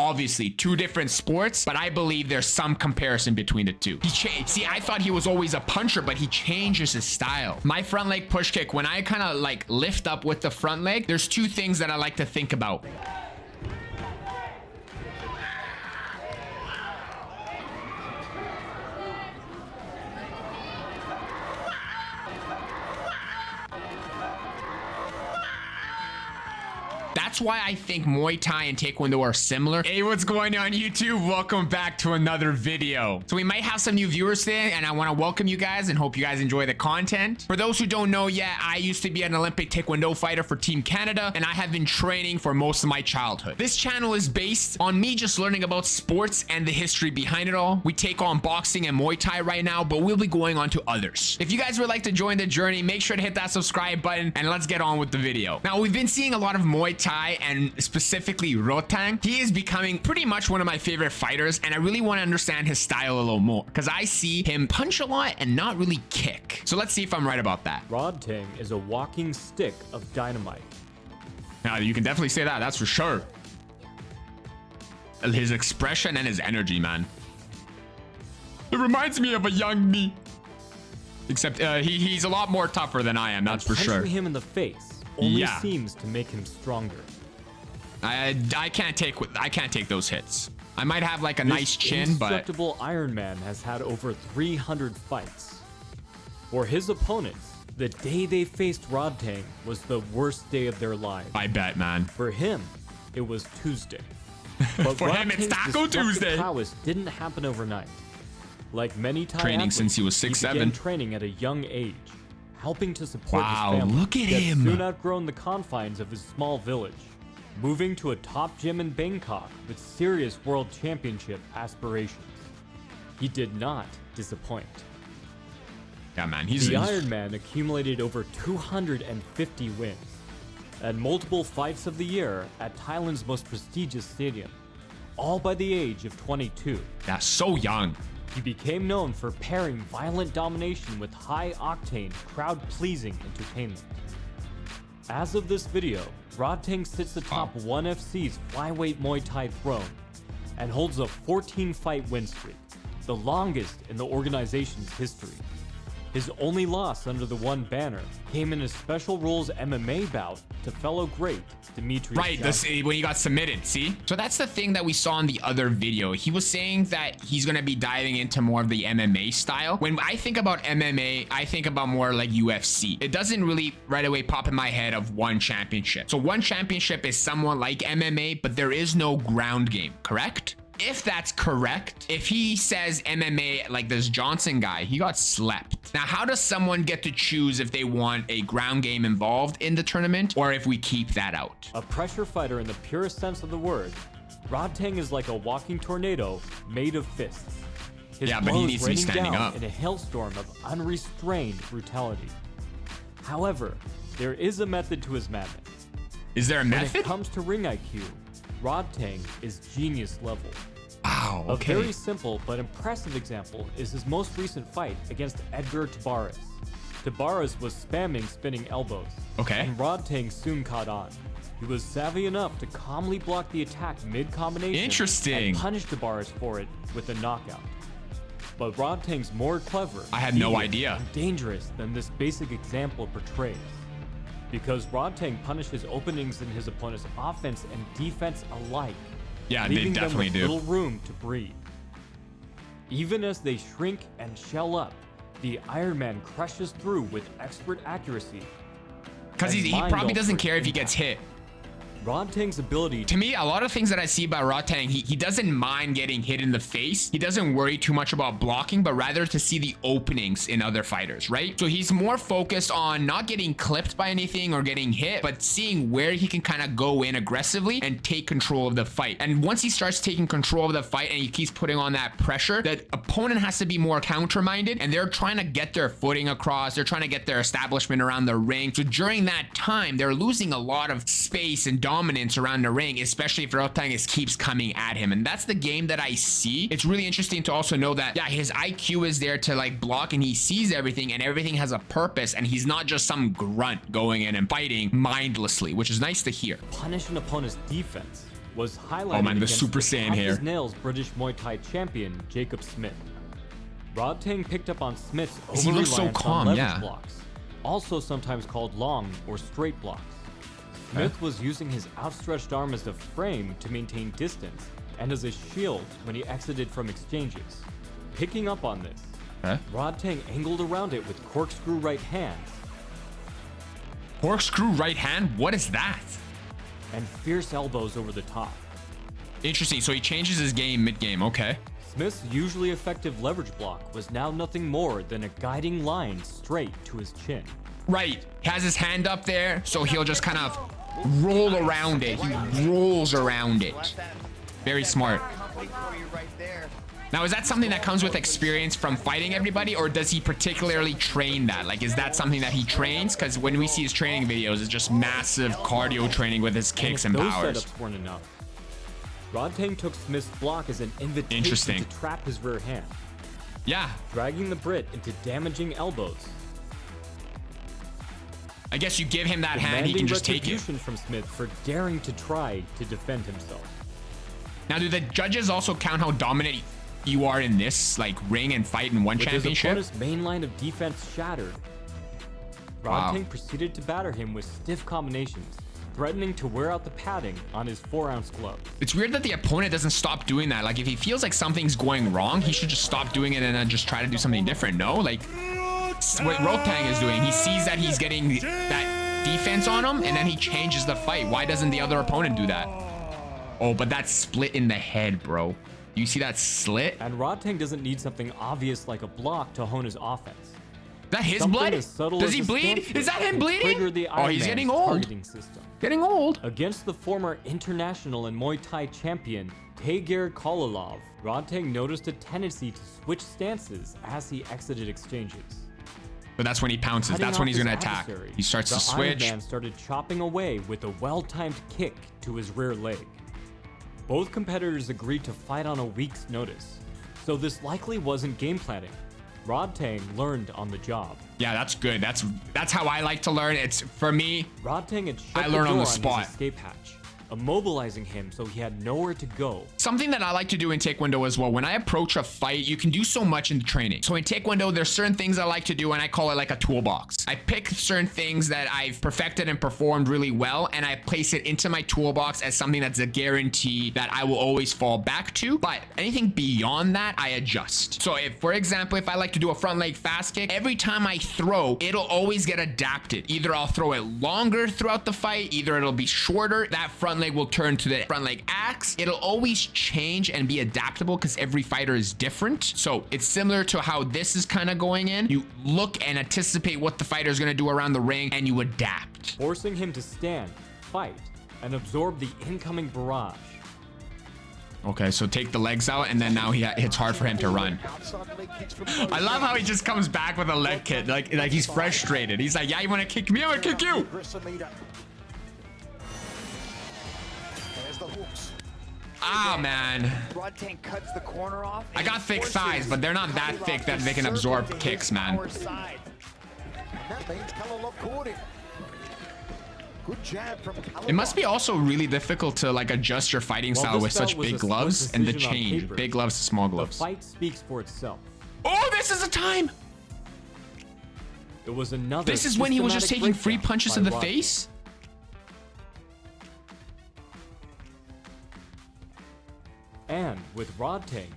obviously two different sports, but I believe there's some comparison between the two. He changed. See, I thought he was always a puncher, but he changes his style. My front leg push kick, when I kind of like lift up with the front leg, there's two things that I like to think about. That's why I think Muay Thai and Taekwondo are similar. Hey, what's going on YouTube? Welcome back to another video. So we might have some new viewers today, and I want to welcome you guys and hope you guys enjoy the content. For those who don't know yet, I used to be an Olympic Taekwondo fighter for Team Canada, and I have been training for most of my childhood. This channel is based on me just learning about sports and the history behind it all. We take on boxing and Muay Thai right now, but we'll be going on to others. If you guys would like to join the journey, make sure to hit that subscribe button, and let's get on with the video. Now, we've been seeing a lot of Muay Thai and specifically Rodtang. He is becoming pretty much one of my favorite fighters, and I really want to understand his style a little more because I see him punch a lot and not really kick. So let's see if I'm right about that. Rodtang is a walking stick of dynamite. Now, you can definitely say that, that's for sure. His expression and his energy, man. It reminds me of a young me. Except he's a lot more tougher than I am, that's for sure. Punching him in the face only seems to make him stronger. I can't take those hits. I might have like a nice chin, but indestructible Iron Man has had over 300 fights. For his opponents, the day they faced Rodtang was the worst day of their lives. I bet, man. For him, it was Tuesday. But for him, it's Taco Tuesday. Prowess didn't happen overnight. Like many Thai training athletes, since he was 6'7". He began training at a young age, helping to support his family. Wow, look at him. Soon outgrown the confines of his small village, moving to a top gym in Bangkok with serious world championship aspirations. He did not disappoint. Yeah, man, the Iron Man accumulated over 250 wins and multiple fights of the year at Thailand's most prestigious stadium, all by the age of 22. That's so young. He became known for pairing violent domination with high-octane, crowd-pleasing entertainment. As of this video, Rodtang sits atop ONE FC's flyweight Muay Thai throne and holds a 14-fight win streak, the longest in the organization's history. His only loss under the ONE banner came in a special rules MMA bout to fellow great Dimitri. Right, when he got submitted, see? So that's the thing that we saw in the other video. He was saying that he's going to be diving into more of the MMA style. When I think about MMA, I think about more like UFC. It doesn't really right away pop in my head of ONE championship. So ONE championship is somewhat like MMA, but there is no ground game, correct? If that's correct, if he says MMA like this Johnson guy, he got slept. Now, how does someone get to choose if they want a ground game involved in the tournament or if we keep that out? A pressure fighter in the purest sense of the word, Rodtang is like a walking tornado made of fists. His but he needs to be standing up in a hailstorm of unrestrained brutality. However, there is a method to his madness. Is there a method? When it comes to ring IQ, Rodtang is genius level. Wow, okay. A very simple but impressive example is his most recent fight against Edgar Tabares. Tabares was spamming spinning elbows. Okay. And Rodtang soon caught on. He was savvy enough to calmly block the attack mid-combination. Interesting. And punish Tabares for it with a knockout. But Rodtang's more clever. I had no idea. And dangerous than this basic example portrays. Because Rodtang punishes openings in his opponent's offense and defense alike. Yeah, they definitely do. Little room to breathe. Even as they shrink and shell up, the Iron Man crushes through with expert accuracy. Because he probably doesn't care if he gets hit. Rodtang's ability to me, a lot of things that I see about Rodtang, he doesn't mind getting hit in the face. He doesn't worry too much about blocking, but rather to see the openings in other fighters, right? So he's more focused on not getting clipped by anything or getting hit, but seeing where he can kind of go in aggressively and take control of the fight. And once he starts taking control of the fight and he keeps putting on that pressure, the opponent has to be more counter-minded, and they're trying to get their footing across. They're trying to get their establishment around the ring. So during that time, they're losing a lot of space and dominance around the ring, especially if Rodtang keeps coming at him. And that's the game that I see. It's really interesting to also know that, yeah, his IQ is there to like block and he sees everything and everything has a purpose and he's not just some grunt going in and fighting mindlessly, which is nice to hear. Punish an opponent's defense was highlighted Oh man, the against Super Saiyan hair. Nails British Muay Thai champion Jacob Smith. Rodtang picked up on Smith's He looks so over-reliance calm, on leverage yeah. blocks, also sometimes called long or straight blocks. Smith was using his outstretched arm as a frame to maintain distance and as a shield when he exited from exchanges. Picking up on this, Rodtang angled around it with corkscrew right hands. Corkscrew right hand? What is that? And fierce elbows over the top. Interesting. So he changes his game mid-game. Okay. Smith's usually effective leverage block was now nothing more than a guiding line straight to his chin. Right. He has his hand up there, so he'll just kind of roll around it. He rolls around it. Very smart. Now, is that something that comes with experience from fighting everybody, or does he particularly train that? Like, is that something that he trains? Because when we see his training videos, it's just massive cardio training with his kicks and powers. Those setups weren't enough. Rodtang took Smith's block as an invitation to trap his rear hand. Yeah. Dragging the Brit into damaging elbows. I guess you give him that hand, he can just take it. From Smith for daring to try to defend himself. Now, do the judges also count how dominant you are in this like ring and fight in one championship? His main line of defense shattered, Rodtang proceeded to batter him with stiff combinations, threatening to wear out the padding on his 4-ounce glove. It's weird that the opponent doesn't stop doing that. Like, if he feels like something's going wrong, he should just stop doing it and then just try to do something different. No, like what Rodtang is doing, he sees that he's getting that defense on him and then he changes the fight. Why doesn't the other opponent do that? Oh, but that's split in the head, bro. You see that slit? And Rodtang doesn't need something obvious like a block to hone his offense. Is that his blood? Does he bleed? Is that him bleeding? Oh, he's getting old. Getting old. Against the former international and Muay Thai champion, Taegir Kolalov, Rodtang noticed a tendency to switch stances as he exited exchanges. But that's when he pounces. That's when he's going to attack. He starts to switch. The Iron Man started chopping away with a well-timed kick to his rear leg. Both competitors agreed to fight on a week's notice, so this likely wasn't game planning. Rodtang learned on the job. Yeah, that's good. That's how I like to learn. It's for me. Rodtang had shut I learn on the spot. His escape hatch, immobilizing him so he had nowhere to go. Something that I like to do in Taekwondo as well, when I approach a fight, you can do so much in the training. So in Taekwondo, there's certain things I like to do and I call it like a toolbox. I pick certain things that I've perfected and performed really well and I place it into my toolbox as something that's a guarantee that I will always fall back to. But anything beyond that, I adjust. So if, for example, if I like to do a front leg fast kick, every time I throw, it'll always get adapted. Either I'll throw it longer throughout the fight, either it'll be shorter. That front leg will turn to the front leg axe. It'll always change and be adaptable because every fighter is different. So it's similar to how this is kind of going in. You look and anticipate what the fighter is going to do around the ring and you adapt. Forcing him to stand, fight, and absorb the incoming barrage. Okay, so take the legs out and then now it's hard for him to run. I love how he just comes back with a leg kick. Like he's frustrated. He's like, yeah, you want to kick me? I'm going to kick you. Ah, man. Rodtang cuts the corner off. I got thick thighs, but they're not that thick that they can absorb kicks, man. It must be also really difficult to like adjust your fighting style with such big gloves and the change. Big gloves to small gloves. The fight speaks for itself. Oh, this is a time. It was another. This is when he was just taking free punches to the face. And with Rodtang,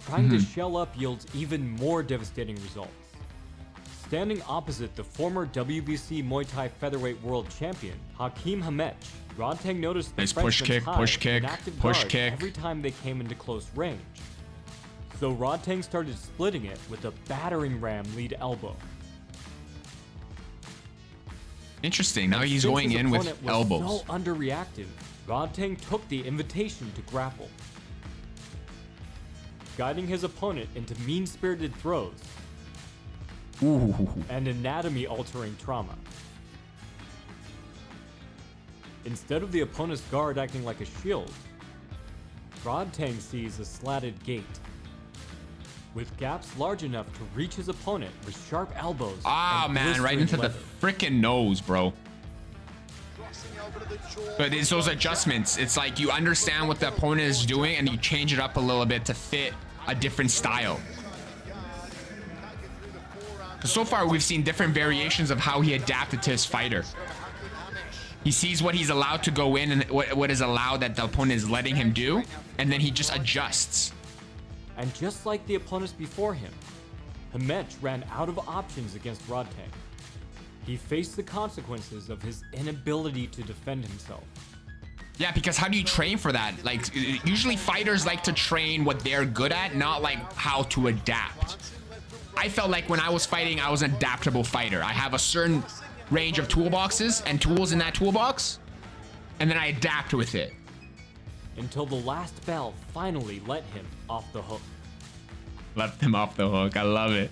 trying to shell up yields even more devastating results. Standing opposite the former WBC Muay Thai featherweight world champion, Hakeem Hamech, Rodtang noticed the nice push kick, push kick, push kick. Every time they came into close range. So Rodtang started splitting it with a battering ram lead elbow. Interesting. Now he's going in with elbows. So underreactive, Rodtang took the invitation to grapple, guiding his opponent into mean-spirited throws. Ooh. And anatomy-altering trauma. Instead of the opponent's guard acting like a shield, Rodtang sees a slatted gate, with gaps large enough to reach his opponent with sharp elbows. Ah, man, right into the freaking nose, bro. But it's those adjustments. It's like you understand what the opponent is doing and you change it up a little bit to fit a different style. So far, we've seen different variations of how he adapted to his fighter. He sees what he's allowed to go in and what is allowed that the opponent is letting him do, and then he just adjusts. And just like the opponents before him, Hemech ran out of options against Rodtang. He faced the consequences of his inability to defend himself. Yeah, because how do you train for that? Like, usually fighters like to train what they're good at, not like how to adapt. I felt like when I was fighting, I was an adaptable fighter. I have a certain range of toolboxes and tools in that toolbox, and then I adapt with it. Until the last bell finally let him off the hook. Left him off the hook. I love it.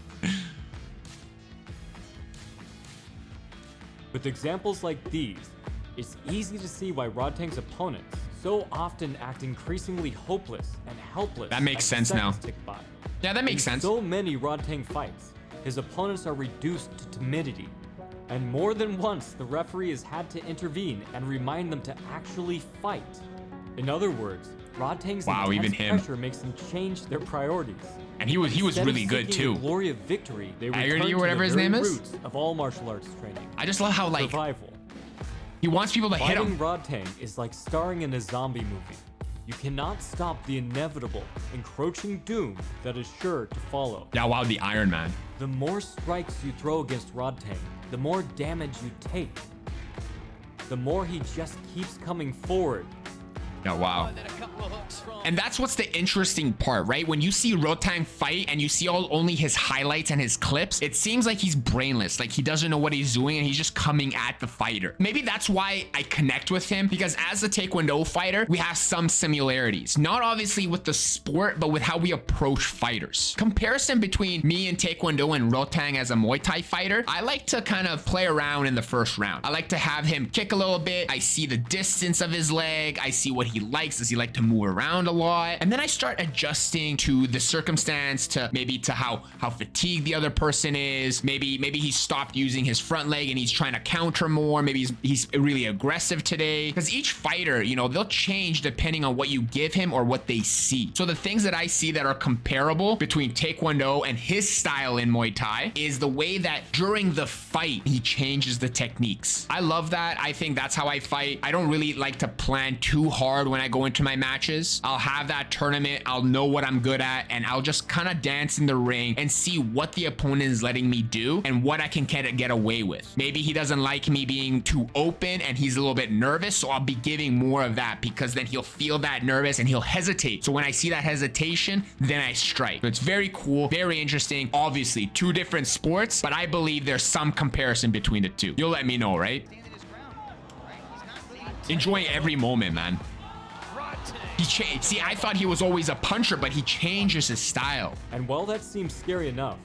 With examples like these, it's easy to see why Rodtang's opponents so often act increasingly hopeless and helpless. That makes sense now. Yeah, that makes sense. In so many Rodtang fights, his opponents are reduced to timidity. And more than once, the referee has had to intervene and remind them to actually fight. In other words, Rodtang's intense pressure makes them change their priorities. And he was really good too. The glory of victory, they return to whatever his name is roots of all martial arts training. I just love how like survival. He wants people to hit him. Fighting Rodtang is like starring in a zombie movie. You cannot stop the inevitable, encroaching doom that is sure to follow. Yeah, wow, the Iron Man. The more strikes you throw against Rodtang, the more damage you take. The more he just keeps coming forward. Yeah, wow. And that's what's the interesting part, right? When you see Rodtang fight and you see only his highlights and his clips, it seems like he's brainless, like he doesn't know what he's doing and he's just coming at the fighter. Maybe that's why I connect with him, because as a Taekwondo fighter, we have some similarities. Not obviously with the sport, but with how we approach fighters. Comparison between me and Taekwondo and Rodtang as a Muay Thai fighter, I like to kind of play around in the first round. I like to have him kick a little bit. I see the distance of his leg. I see what he likes. Does he like to move around a lot? And then I start adjusting to the circumstance, to maybe to how fatigued the other person is. Maybe he stopped using his front leg and he's trying to counter more. Maybe he's really aggressive today. Because each fighter, you know, they'll change depending on what you give him or what they see. So the things that I see that are comparable between Taekwondo and his style in Muay Thai is the way that during the fight, he changes the techniques. I love that. I think that's how I fight. I don't really like to plan too hard when I go into my matches. I'll have that tournament. I'll know what I'm good at, and I'll just kind of dance in the ring and see what the opponent is letting me do and what I can get away with. Maybe he doesn't like me being too open and he's a little bit nervous, so I'll be giving more of that, because then he'll feel that nervous and he'll hesitate. So when I see that hesitation, then I strike. So it's very cool, very interesting. Obviously, two different sports, but I believe there's some comparison between the two. You'll let me know, right? Enjoying every moment, man. He changed. See, I thought he was always a puncher, but he changes his style. And while that seems scary enough,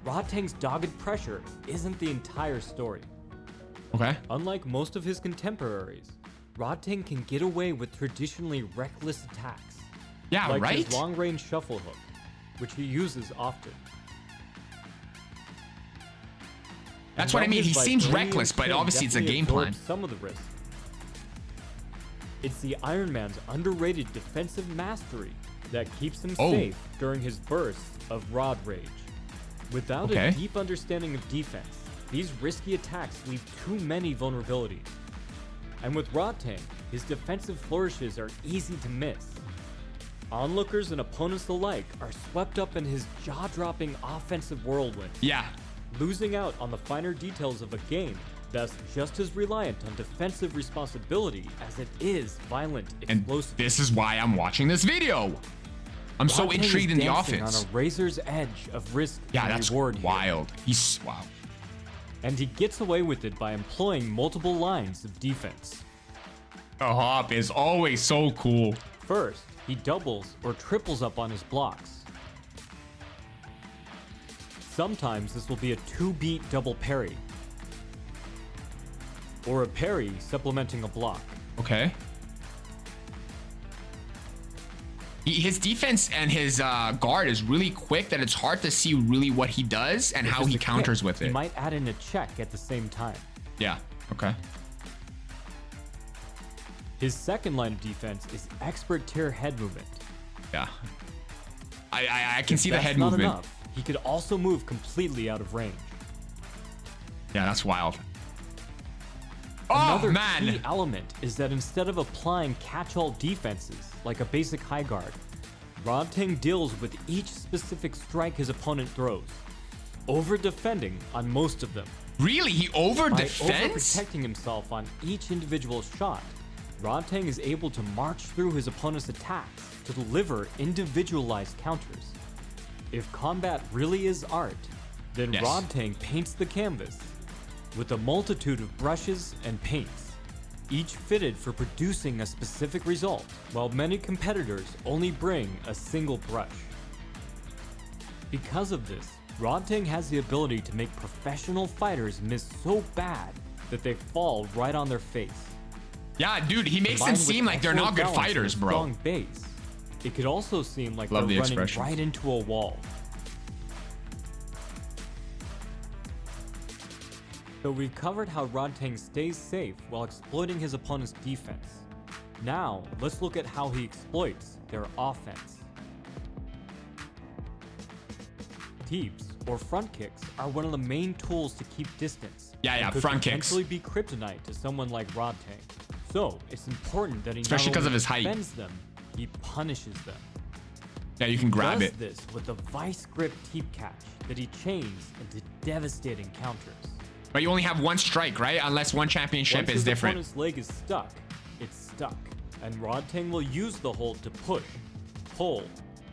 Rodtang's dogged pressure isn't the entire story. Okay. Unlike most of his contemporaries, Rodtang can get away with traditionally reckless attacks. Yeah, like right? his long-range shuffle hook, which he uses often. That's what I mean. He seems reckless, but obviously it's a game plan. Some of the risk. It's the Iron Man's underrated defensive mastery that keeps him safe during his bursts of Rod Rage. Without a deep understanding of defense, these risky attacks leave too many vulnerabilities. And with Rodtang, his defensive flourishes are easy to miss. Onlookers and opponents alike are swept up in his jaw-dropping offensive whirlwind. Yeah. Losing out on the finer details of a game that's just as reliant on defensive responsibility as it is violent, explosive. And this is why I'm watching this video. I'm so intrigued in the offense. On a razor's edge of risk and reward. Yeah, that's wild. He's wow. And he gets away with it by employing multiple lines of defense. The hop is always so cool. First, he doubles or triples up on his blocks. Sometimes this will be a 2-beat double parry, or a parry supplementing a block. Okay. His defense and his guard is really quick that it's hard to see really what he does and how he counters with it. He might add in a check at the same time. Yeah, okay. His second line of defense is expert tier head movement. Yeah. I can see the That's head not movement. enough. He could also move completely out of range. Yeah, that's wild. Another Oh, man. key element is that instead of applying catch-all defenses like a basic high guard, Rodtang deals with each specific strike his opponent throws, over-defending on most of them. Really? He By over-defends? over-protecting himself on each individual shot, Rodtang is able to march through his opponent's attacks to deliver individualized counters. If combat really is art, then Yes. Rodtang paints the canvas with a multitude of brushes and paints, each fitted for producing a specific result, while many competitors only bring a single brush. Because of this, Rodtang has the ability to make professional fighters miss so bad that they fall right on their face. Yeah, dude, he makes them Combined with seem like they're not excellent good balance and fighters, a bro. Strong base. It could also seem like Love they're the running expressions. right into a wall. So we've covered how Rodtang stays safe while exploiting his opponent's defense. Now, let's look at how he exploits their offense. Teeps, or front kicks, are one of the main tools to keep distance. Yeah, and yeah, could front kicks. potentially be kryptonite to someone like Rodtang. So, it's important that he Especially not because of only his height. defends them, he punishes them. Yeah, you can grab Does it. this with a vice grip teep catch that he chains into devastating counters. But you only have one strike, right? Unless one championship Once is his different. opponent's leg is stuck, it's stuck, and Rodtang will use the hold to push, pull,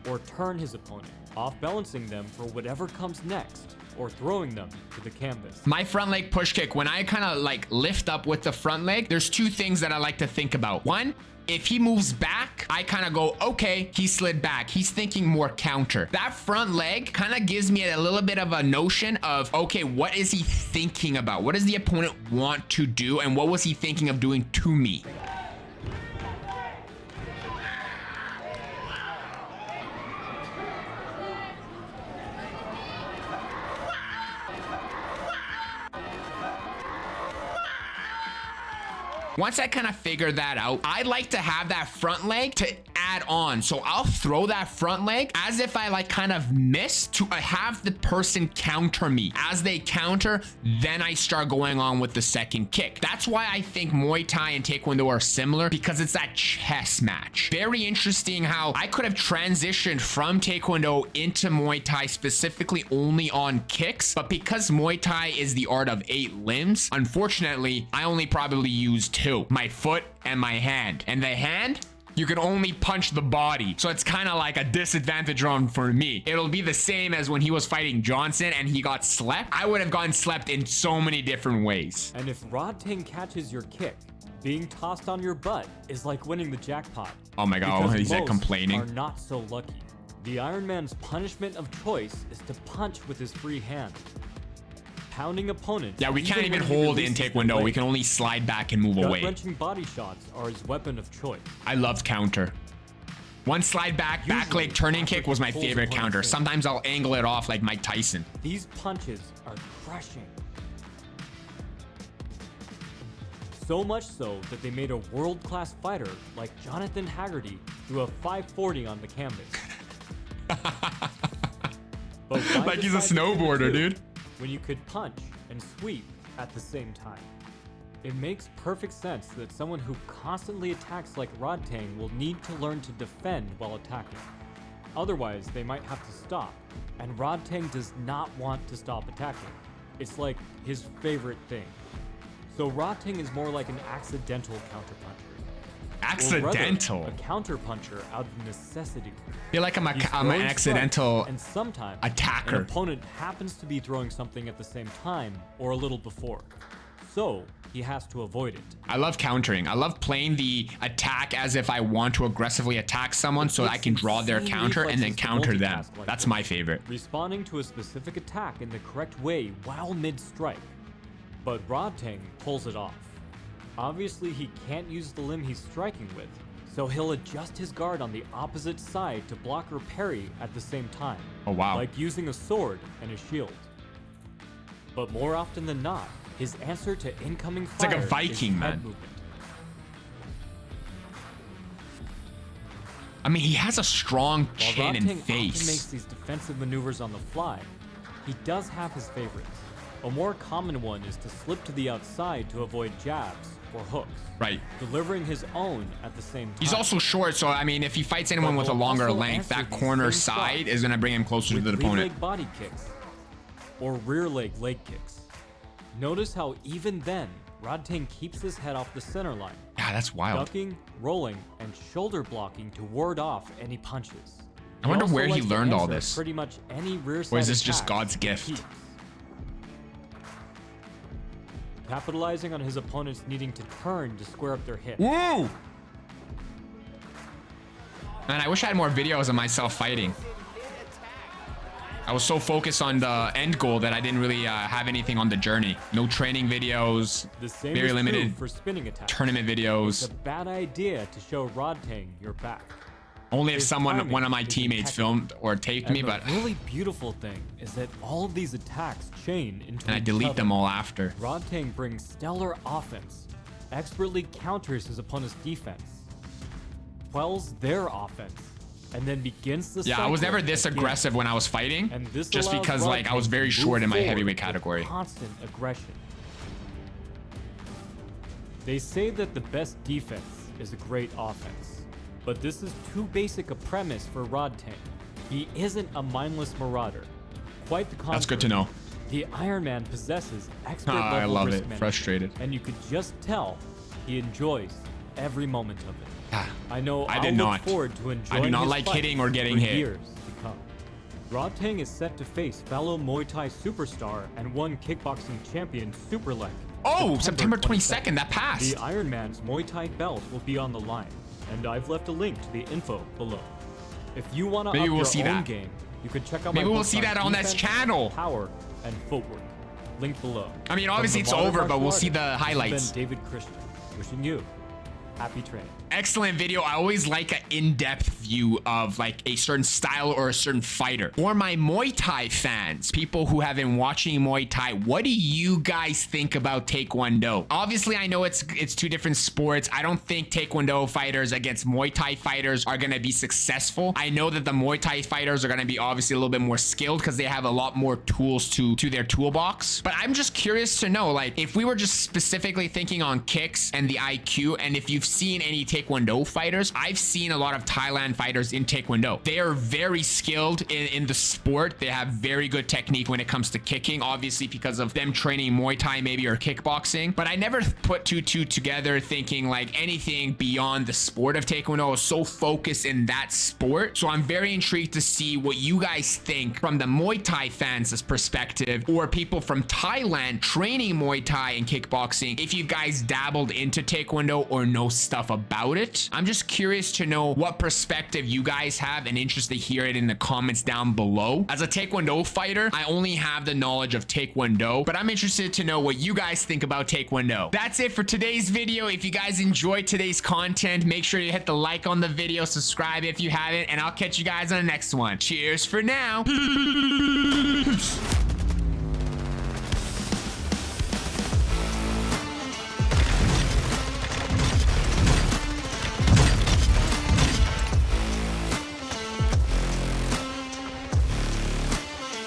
or turn his opponent, off-balancing them for whatever comes next, or throwing them to the canvas. My front leg push kick, when I kind of like lift up with the front leg, there's two things that I like to think about. One, if he moves back, I kind of go, okay, he slid back. He's thinking more counter. That front leg kind of gives me a little bit of a notion of, okay, what is he thinking about? What does the opponent want to do? And what was he thinking of doing to me? Once I kind of figure that out, I like to have that front leg to add on. So I'll throw that front leg as if I like kind of miss to have the person counter me. As they counter, then I start going on with the second kick. That's why I think Muay Thai and Taekwondo are similar, because it's that chess match. Very interesting how I could have transitioned from Taekwondo into Muay Thai specifically only on kicks, but because Muay Thai is the art of 8 limbs, unfortunately, I only probably used 2. My foot and my hand. And the hand, you can only punch the body. So it's kind of like a disadvantage on for me. It'll be the same as when he was fighting Johnson and he got slept. I would have gotten slept in so many different ways. And if Rodtang catches your kick, being tossed on your butt is like winning the jackpot. Oh my God, because he's like most complaining. are not so lucky. The Iron Man's punishment of choice is to punch with his free hand, pounding opponents. Yeah, we can't even when he hold in releases the Taekwondo. We blade. can only slide back and move away. Gut-wrenching body shots are his weapon of choice. I loved counter. One slide back, back leg turning kick was my favorite counter. Sometimes I'll angle it off like Mike Tyson. These punches are crushing. So much so that they made a world-class fighter like Jonathan Haggerty do a 540 on the canvas. But why Like he's a decide between the snowboarder, two dude. when you could punch and sweep at the same time? It makes perfect sense that someone who constantly attacks like Rodtang will need to learn to defend while attacking. Otherwise, they might have to stop, and Rodtang does not want to stop attacking. It's like his favorite thing. So Rodtang is more like an accidental counterpuncher. Accidental? Or rather, a counterpuncher out of necessity. I feel like I'm He's an throwing accidental strikes, and sometimes attacker. an opponent happens to be throwing something at the same time or a little before. So he has to avoid it. I love countering. I love playing the attack as if I want to aggressively attack someone so I can draw their insane counter and then reflexes to counter them. multitask like That's this. my favorite. Responding to a specific attack in the correct way while mid-strike. But Rodtang pulls it off. Obviously, he can't use the limb he's striking with, so he'll adjust his guard on the opposite side to block or parry at the same time. Oh, wow. Like using a sword and a shield. But more often than not, his answer to incoming fire like a is Viking, head man. movement. I mean, he has a strong While chin Rodtang and often makes face. these defensive maneuvers on the fly, he does have his favorites. A more common one is to slip to the outside to avoid jabs or hooks, Right. delivering his own at the same time. He's also short, so I mean, if he fights anyone with a he'll longer also length, answer that these corner same side shots is gonna bring him closer to with the lead opponent. leg body kicks or rear leg kicks. Notice how even then, Rodtang keeps his head off the center line, Yeah, that's wild. ducking, rolling, and shoulder blocking to ward off any punches. I wonder also where he likes to learned all answer this. Pretty much any rear side Or is this just attack God's with gift? kicks. Capitalizing on his opponents needing to turn to square up their hips. Woo! Man, I wish I had more videos of myself fighting. I was so focused on the end goal that I didn't really have anything on the journey. No training videos, The same very is true limited for spinning attacks. tournament It's videos. a bad idea to show Rodtang your back. Only if his someone, timing one of my is teammates impeccable. filmed or taped And me, the but really beautiful thing is that all of these attacks chain into and I each delete other. them all after. Rodtang brings stellar offense, expertly counters his opponent's defense, quells their offense, and then begins the Yeah, I was cycle never this again. aggressive when I was fighting, And this just allows because like I was Rodtang very to short move in my forward heavyweight with category. Constant aggression. They say that the best defense is a great offense, but this is too basic a premise for Rodtang. He isn't a mindless marauder. Quite the contrary. That's good to know. The Iron Man possesses expert Ah, I level love risk it. management, Frustrated. and you could just tell he enjoys every moment of it. Ah, I know I I'll did look not. forward to enjoying I do not his like fight hitting or getting for hit. years to come. Rodtang is set to face fellow Muay Thai superstar and one kickboxing champion Superlek. Oh, September 22nd, that passed. The Iron Man's Muay Thai belt will be on the line, and I've left a link to the info below. If you want to up Maybe we'll your see own that. game, you could check out Maybe my we'll books see that on this defense, channel. Power and footwork. Link below. I mean, From obviously the it's modern over, but martial we'll see the artist, this has highlights. been David Christian, wishing you happy training. Excellent video. I always like an in-depth view of like a certain style or a certain fighter. For my Muay Thai fans, people who have been watching Muay Thai, what do you guys think about Taekwondo? Obviously, I know it's two different sports. I don't think Taekwondo fighters against Muay Thai fighters are going to be successful. I know that the Muay Thai fighters are going to be obviously a little bit more skilled because they have a lot more tools to their toolbox. But I'm just curious to know, like, if we were just specifically thinking on kicks and the IQ, and if you've seen any Taekwondo fighters, I've seen a lot of Thailand fighters in Taekwondo. They are very skilled in the sport. They have very good technique when it comes to kicking, obviously because of them training Muay Thai maybe or kickboxing. But I never put two together thinking like anything beyond the sport of Taekwondo. I was so focused in that sport. So I'm very intrigued to see what you guys think from the Muay Thai fans' perspective, or people from Thailand training Muay Thai and kickboxing, if you guys dabbled into Taekwondo or know stuff about it. I'm just curious to know what perspective you guys have and interested to hear it in the comments down below. As a Taekwondo fighter, I only have the knowledge of Taekwondo, but I'm interested to know what you guys think about Taekwondo. That's it for today's video. If you guys enjoyed today's content, make sure you hit the like on the video, subscribe if you haven't, and I'll catch you guys on the next one. Cheers for now. Peace.